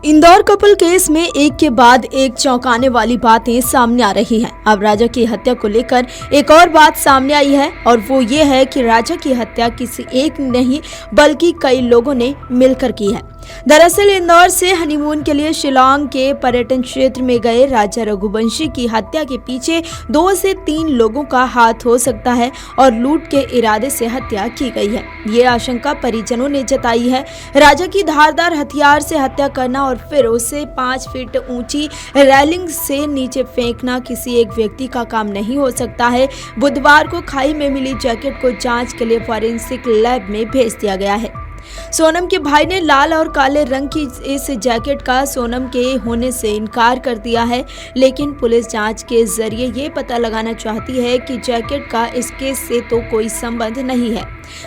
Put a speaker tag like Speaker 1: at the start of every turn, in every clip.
Speaker 1: Indore couple case में एक के बाद एक चौंकाने वाली बातें सामने आ रही हैं। अब राजा की हत्या को लेकर एक और बात सामने आई है और वो ये है कि राजा की हत्या किसी एक नहीं बल्कि कई लोगों ने मिलकर की है। दरअसल इंदौर से हनीमून के लिए शिलांग के पर्यटन क्षेत्र में गए राजा रघुवंशी की हत्या के पीछे 2 से 3 लोगों का हाथ हो सकता है और लूट के इरादे से हत्या की गई है। ये आशंका परिजनों ने जताई है। राजा की धारदार हथियार से हत्या करना और फिर उसे 5 फीट ऊंची रेलिंग से नीचे फेंकना किसी एक व्यक्ति का काम नहीं हो सकता है। बुधवार को खाई में मिली जैकेट को जांच के लिए फॉरेंसिक लैब में भेज दिया गया है। सोनम के भाई ने लाल और काले रंग की इस जैकेट का सोनम के होने से इनकार कर दिया है, लेकिन पुलिस जांच के जरिए ये पता लगाना चाहती है कि जैकेट का इस केस से तो कोई संबंध नहीं है।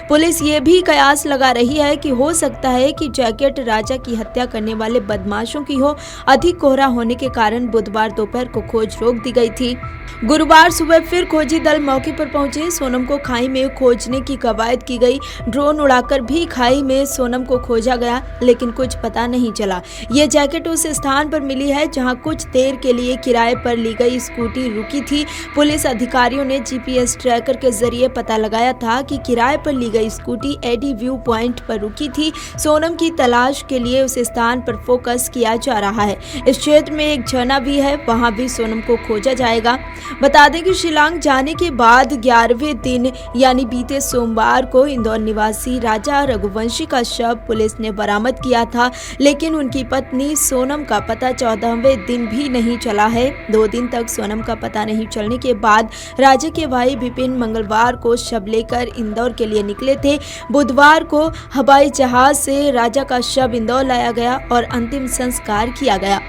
Speaker 1: पुलिस ये भी कयास लगा रही है कि हो सकता है कि जैकेट राजा की हत्या करने वाले बदमाशों की हो। अधिक कोहरा होने के कारण बुधवार दोपहर को खोज रोक दी गई थी। गुरुवार सुबह फिर खोजी दल मौके पर पहुंचे। सोनम को खाई में खोजने की कवायद की गई। ड्रोन उड़ाकर भी खाई में सोनम को खोजा गया, लेकिन कुछ पता नहीं चला। ये जैकेट उस स्थान पर मिली है जहां कुछ देर के लिए किराए पर ली गई स्कूटी रुकी थी। पुलिस अधिकारियों ने जीपीएस ट्रैकर के जरिए पता लगाया था कि किराए पर ली गई स्कूटी एडी व्यू पॉइंट पर रुकी थी। सोनम की तलाश के लिए उस स्थान पर फोकस किया जा रहा है। इस क्षेत्र में एक झरना भी है, वहां भी सोनम को खोजा जाएगा। बता दें कि शिलांग जाने के बाद 11वें दिन यानी बीते सोमवार को इंदौर निवासी राजा रघुवंशी का शव पुलिस ने बरामद किया था, लेकिन उनकी पत्नी सोनम का पता 14वें दिन भी नहीं चला है। 2 दिन तक सोनम का पता नहीं चलने के बाद राजा के भाई विपिन मंगलवार को शव लेकर इंदौर के लिए निकले थे। बुधवार को हवाई जहाज से राजा का शव इंदौर लाया गया और अंतिम संस्कार किया गया।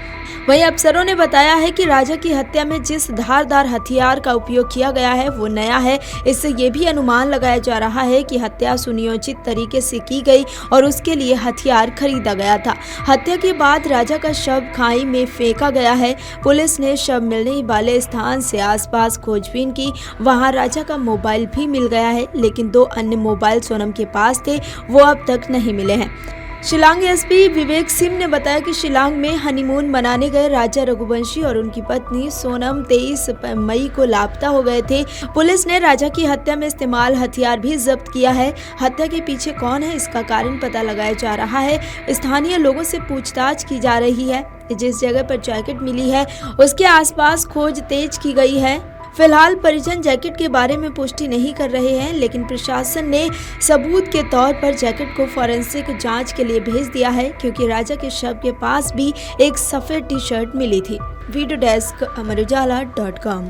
Speaker 1: वहीं अफसरों ने बताया है कि राजा की हत्या में जिस धारदार हथियार का उपयोग किया गया है वो नया है। इससे ये भी अनुमान लगाया जा रहा है कि हत्या सुनियोजित तरीके से की गई और उसके लिए हथियार खरीदा गया था। हत्या के बाद राजा का शव खाई में फेंका गया है। पुलिस ने शव मिलने वाले स्थान से आसपास खोजबीन की। वहां राजा का मोबाइल भी मिल गया है, लेकिन 2 अन्य मोबाइल सोनम के पास थे, वो अब तक नहीं मिले हैं। शिलांग एसपी विवेक सिंह ने बताया कि शिलांग में हनीमून मनाने गए राजा रघुवंशी और उनकी पत्नी सोनम 23 मई को लापता हो गए थे। पुलिस ने राजा की हत्या में इस्तेमाल हथियार भी जब्त किया है। हत्या के पीछे कौन है, इसका कारण पता लगाया जा रहा है। स्थानीय लोगों से पूछताछ की जा रही है। जिस जगह पर जैकेट मिली है उसके आसपास खोज तेज की गई है। फिलहाल परिजन जैकेट के बारे में पुष्टि नहीं कर रहे हैं, लेकिन प्रशासन ने सबूत के तौर पर जैकेट को फॉरेंसिक जांच के लिए भेज दिया है, क्योंकि राजा के शव के पास भी एक सफेद टी-शर्ट मिली थी। Video desk amarujala.com।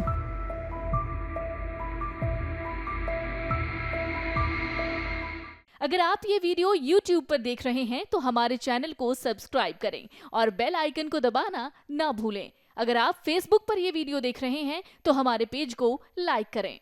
Speaker 2: अगर आप ये वीडियो YouTube पर देख रहे हैं तो हमारे चैनल को सब्सक्राइब करें और बेल आइकन को दबाना ना भूलें। अगर आप Facebook पर ये वीडियो देख रहे हैं तो हमारे पेज को लाइक करें।